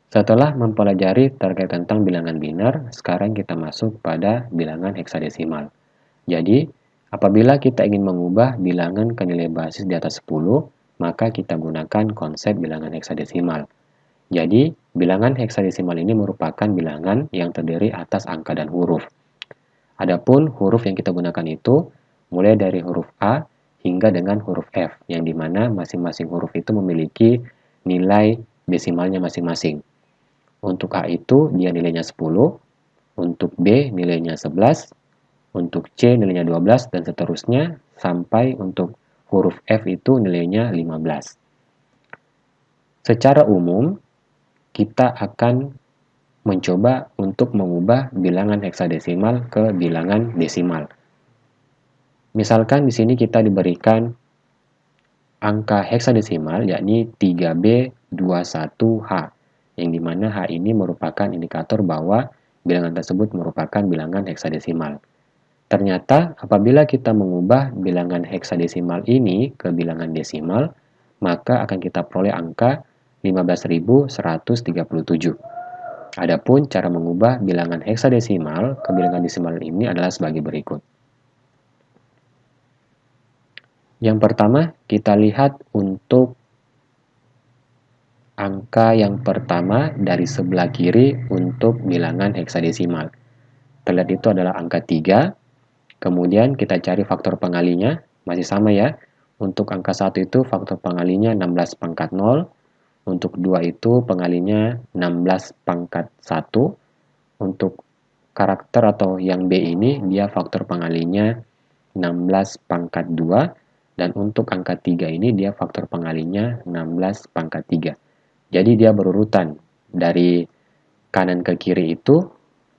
Setelah mempelajari terkait tentang bilangan biner, sekarang kita masuk pada bilangan heksadesimal. Jadi, apabila kita ingin mengubah bilangan ke nilai basis di atas 10, maka kita gunakan konsep bilangan heksadesimal. Jadi, bilangan heksadesimal ini merupakan bilangan yang terdiri atas angka dan huruf. Adapun huruf yang kita gunakan itu mulai dari huruf A hingga dengan huruf F, yang dimana masing-masing huruf itu memiliki nilai desimalnya masing-masing. Untuk A itu dia nilainya 10, untuk B nilainya 11, untuk C nilainya 12, dan seterusnya sampai untuk huruf F itu nilainya 15. Secara umum, kita akan mencoba untuk mengubah bilangan heksadesimal ke bilangan desimal. Misalkan di sini kita diberikan angka heksadesimal yakni 3B21H, yang dimana H ini merupakan indikator bahwa bilangan tersebut merupakan bilangan heksadesimal. Ternyata apabila kita mengubah bilangan heksadesimal ini ke bilangan desimal, maka akan kita peroleh angka 15.137. Adapun cara mengubah bilangan heksadesimal ke bilangan desimal ini adalah sebagai berikut. Yang pertama, kita lihat untuk angka yang pertama dari sebelah kiri untuk bilangan heksadesimal. Terlihat itu adalah angka 3. Kemudian kita cari faktor pengalinya, masih sama ya. Untuk angka 1 itu faktor pengalinya 16 pangkat 0. Untuk 2 itu pengalinya 16 pangkat 1. Untuk karakter atau yang B ini, dia faktor pengalinya 16 pangkat 2. Dan untuk angka 3 ini, dia faktor pengalinya 16 pangkat 3. Jadi dia berurutan dari kanan ke kiri itu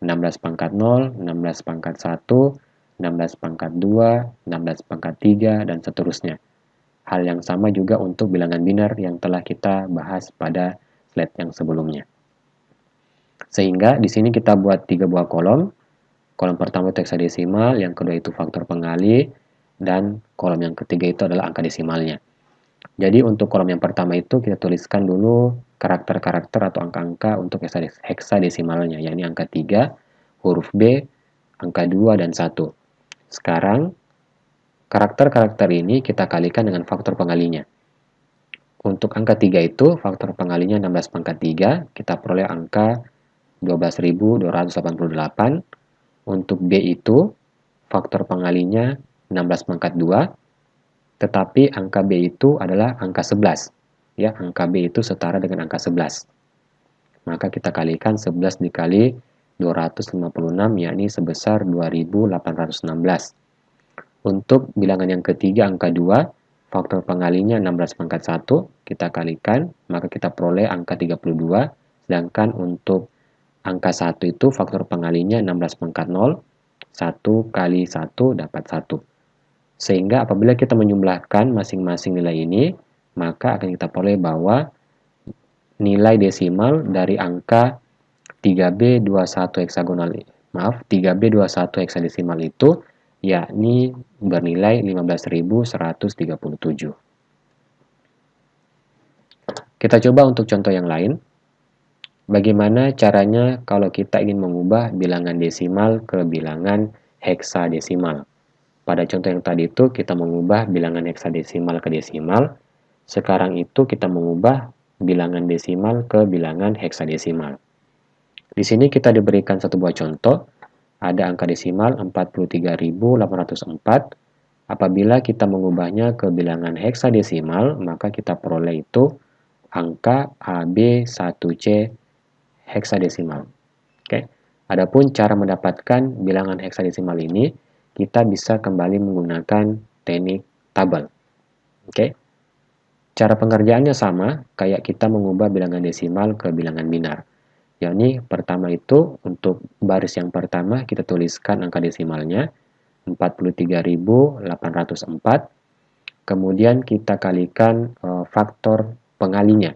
16 pangkat 0, 16 pangkat 1, 16 pangkat 2, 16 pangkat 3, dan seterusnya. Hal yang sama juga untuk bilangan biner yang telah kita bahas pada slide yang sebelumnya. Sehingga di sini kita buat 3 buah kolom. Kolom pertama itu heksadesimal, yang kedua itu faktor pengali, dan kolom yang ketiga itu adalah angka desimalnya. Jadi untuk kolom yang pertama itu kita tuliskan dulu karakter-karakter atau angka-angka untuk heksadesimalnya, yakni angka 3, huruf B, angka 2, dan 1. Sekarang, karakter-karakter ini kita kalikan dengan faktor pengalinya. Untuk angka 3 itu, faktor pengalinya 16 pangkat 3, kita peroleh angka 12.288. Untuk B itu, faktor pengalinya 16 pangkat 2, tetapi angka B itu adalah angka 11. Ya, angka B itu setara dengan angka 11. Maka kita kalikan 11 dikali 256, yakni sebesar 2816. Untuk bilangan yang ketiga, angka 2, faktor pengalinya 16 pangkat 1, kita kalikan, maka kita peroleh angka 32. Sedangkan untuk angka 1 itu faktor pengalinya 16 pangkat 0, 1 kali 1 dapat 1. Sehingga apabila kita menjumlahkan masing-masing nilai ini, maka akan kita peroleh bahwa nilai desimal dari angka 3B21 heksadesimal itu yakni bernilai 15.137. Kita coba untuk contoh yang lain. Bagaimana caranya kalau kita ingin mengubah bilangan desimal ke bilangan heksadesimal? Pada contoh yang tadi itu kita mengubah bilangan heksadesimal ke desimal. Sekarang itu kita mengubah bilangan desimal ke bilangan heksadesimal. Di sini kita diberikan satu buah contoh. Ada angka desimal 43.804. Apabila kita mengubahnya ke bilangan heksadesimal, maka kita peroleh itu angka AB1C heksadesimal. Oke. Adapun cara mendapatkan bilangan heksadesimal ini, kita bisa kembali menggunakan teknik tabel. Oke. Cara pengerjaannya sama kayak kita mengubah bilangan desimal ke bilangan binar. Yakni pertama itu untuk baris yang pertama kita tuliskan angka desimalnya 43.804. Kemudian kita kalikan faktor pengalinya.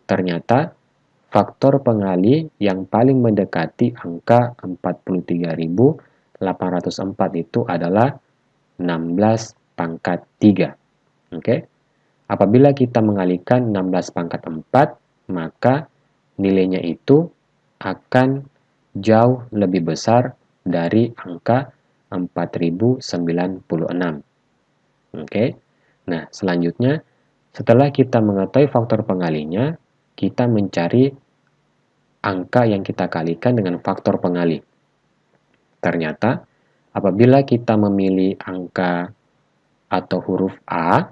Ternyata faktor pengali yang paling mendekati angka 43.804 itu adalah 16 pangkat 3. Oke. Apabila kita mengalikan 16 pangkat 4, maka nilainya itu akan jauh lebih besar dari angka 4096. Oke. Nah, selanjutnya setelah kita mengetahui faktor pengalinya, kita mencari angka yang kita kalikan dengan faktor pengali. Ternyata, apabila kita memilih angka atau huruf A,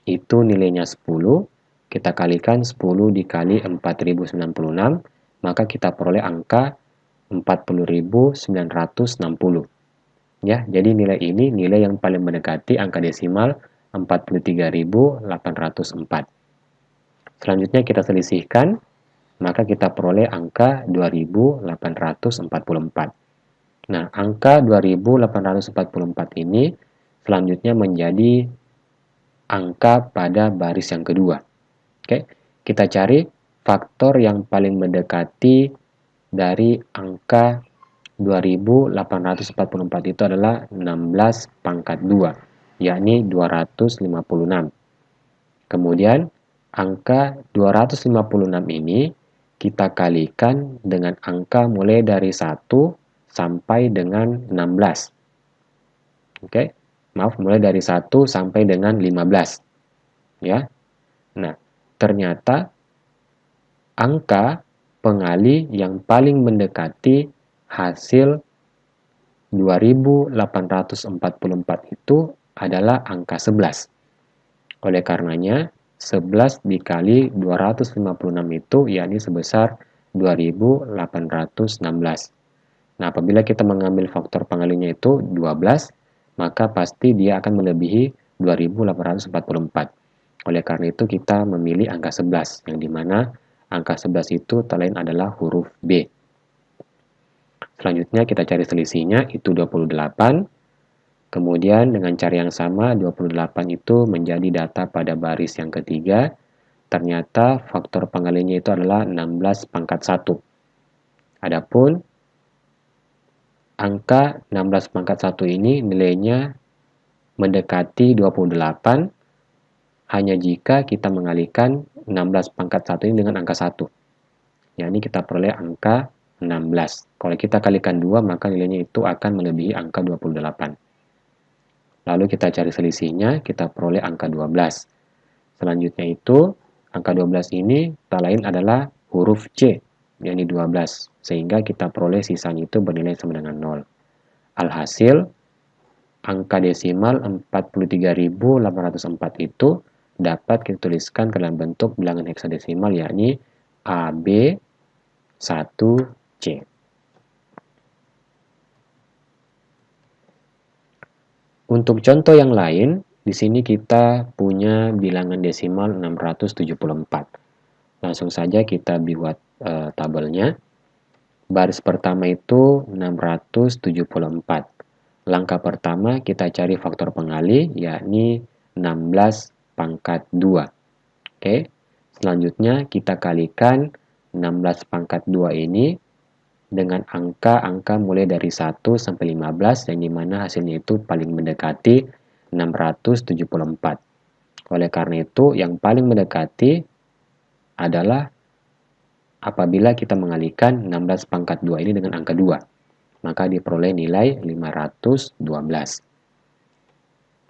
itu nilainya 10, kita kalikan 10 dikali 4096, maka kita peroleh angka 40.960. Ya, jadi nilai ini nilai yang paling mendekati angka desimal 43.804. Selanjutnya kita selisihkan, maka kita peroleh angka 2844. Nah, angka 2844 ini selanjutnya menjadi angka pada baris yang kedua. Oke, kita cari faktor yang paling mendekati dari angka 2844 itu adalah 16 pangkat 2, yakni 256. Kemudian, angka 256 ini kita kalikan dengan angka mulai dari 1 sampai dengan 16. Oke, maaf, mulai dari 1 sampai dengan 15. Ya. Nah, ternyata angka pengali yang paling mendekati hasil 2844 itu adalah angka 11. Oleh karenanya, 11 dikali 256 itu yakni sebesar 2816. Nah, apabila kita mengambil faktor pengalinya itu 12, maka pasti dia akan melebihi 2844. Oleh karena itu kita memilih angka 11, yang dimana angka 11 itu tak lain adalah huruf B. Selanjutnya kita cari selisihnya, itu 28. Kemudian dengan cara yang sama, 28 itu menjadi data pada baris yang ketiga. Ternyata faktor pengalinya itu adalah 16 pangkat 1. Adapun angka 16 pangkat 1 ini nilainya mendekati 28 hanya jika kita mengalihkan 16 pangkat 1 ini dengan angka 1. Yakni kita peroleh angka 16. Kalau kita kalikan 2, maka nilainya itu akan melebihi angka 28. Lalu kita cari selisihnya, kita peroleh angka 12. Selanjutnya itu, angka 12 ini tak lain adalah huruf C, yakni 12. Sehingga kita peroleh sisanya itu bernilai sama dengan 0. Alhasil, angka desimal 43.804 itu dapat kita tuliskan ke dalam bentuk bilangan heksadesimal, yakni AB1C. Untuk contoh yang lain, di sini kita punya bilangan desimal 674. Langsung saja kita buat tabelnya. Baris pertama itu 674. Langkah pertama kita cari faktor pengali, yakni 16 pangkat 2. Oke. Selanjutnya kita kalikan 16 pangkat 2 ini dengan angka-angka mulai dari 1 sampai 15, yang dimana hasilnya itu paling mendekati 674. Oleh karena itu, yang paling mendekati adalah apabila kita mengalihkan 16 pangkat 2 ini dengan angka 2, maka diperoleh nilai 512.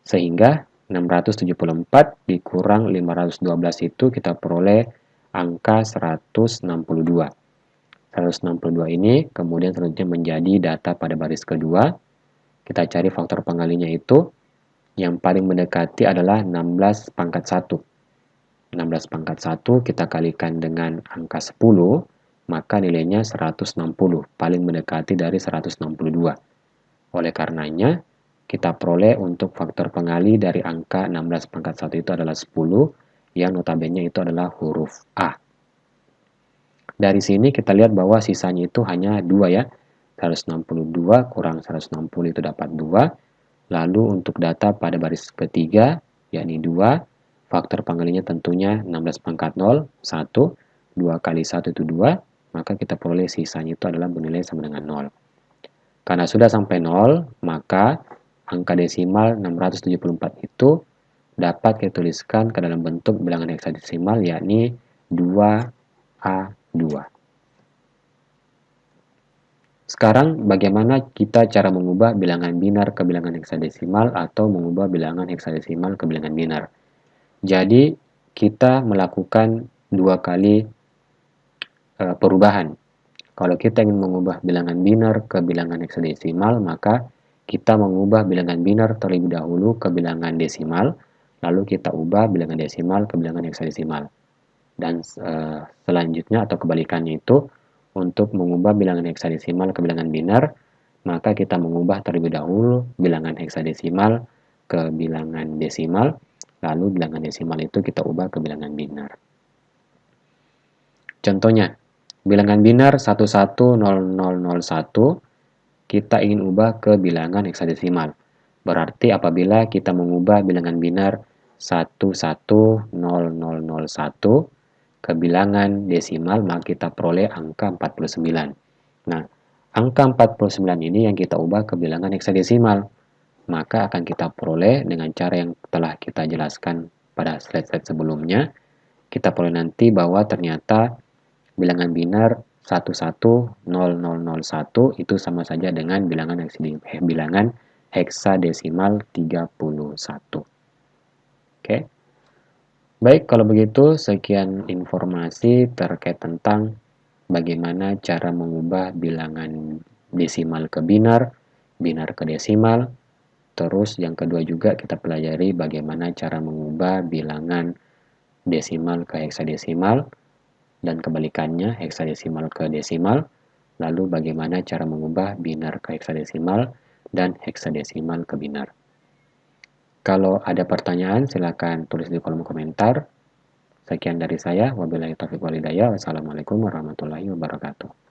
Sehingga 674 dikurang 512 itu kita peroleh angka 162. 162 ini kemudian selanjutnya menjadi data pada baris kedua. Kita cari faktor pengalinya itu. Yang paling mendekati adalah 16 pangkat 1. 16 pangkat 1 kita kalikan dengan angka 10, maka nilainya 160. Paling mendekati dari 162. Oleh karenanya, kita peroleh untuk faktor pengali dari angka 16 pangkat 1 itu adalah 10, yang notabene itu adalah huruf A. Dari sini kita lihat bahwa sisanya itu hanya 2 ya. 162 kurang 160 itu dapat 2. Lalu untuk data pada baris ketiga, yakni 2. Faktor pengalinya tentunya 16 pangkat 0, 1. 2 kali 1 itu 2. Maka kita peroleh sisanya itu adalah bernilai sama dengan 0. Karena sudah sampai 0, maka angka desimal 674 itu dapat kita tuliskan ke dalam bentuk bilangan heksadesimal, yakni 2A2. Sekarang bagaimana kita cara mengubah bilangan binar ke bilangan heksadesimal atau mengubah bilangan heksadesimal ke bilangan binar. Jadi kita melakukan dua kali perubahan. Kalau kita ingin mengubah bilangan binar ke bilangan heksadesimal, maka kita mengubah bilangan binar terlebih dahulu ke bilangan desimal, lalu kita ubah bilangan desimal ke bilangan heksadesimal. Dan selanjutnya atau kebalikannya itu, untuk mengubah bilangan heksadesimal ke bilangan binar, maka kita mengubah terlebih dahulu bilangan heksadesimal ke bilangan desimal, lalu bilangan desimal itu kita ubah ke bilangan binar. Contohnya, bilangan binar 110001 kita ingin ubah ke bilangan heksadesimal. Berarti apabila kita mengubah bilangan binar 110001 ke bilangan desimal, maka kita peroleh angka 49. Nah, angka 49 ini yang kita ubah ke bilangan heksadesimal. Maka akan kita peroleh dengan cara yang telah kita jelaskan pada slide-slide sebelumnya. Kita peroleh nanti bahwa ternyata bilangan binar 110001 itu sama saja dengan bilangan heksadesimal 31. Oke. Baik, kalau begitu sekian informasi terkait tentang bagaimana cara mengubah bilangan desimal ke binar, binar ke desimal. Terus yang kedua juga kita pelajari bagaimana cara mengubah bilangan desimal ke heksadesimal dan kebalikannya heksadesimal ke desimal. Lalu bagaimana cara mengubah binar ke heksadesimal dan heksadesimal ke binar. Kalau ada pertanyaan silakan tulis di kolom komentar. Sekian dari saya. Wabillahi taufiq wal hidayah. Wassalamualaikum warahmatullahi wabarakatuh.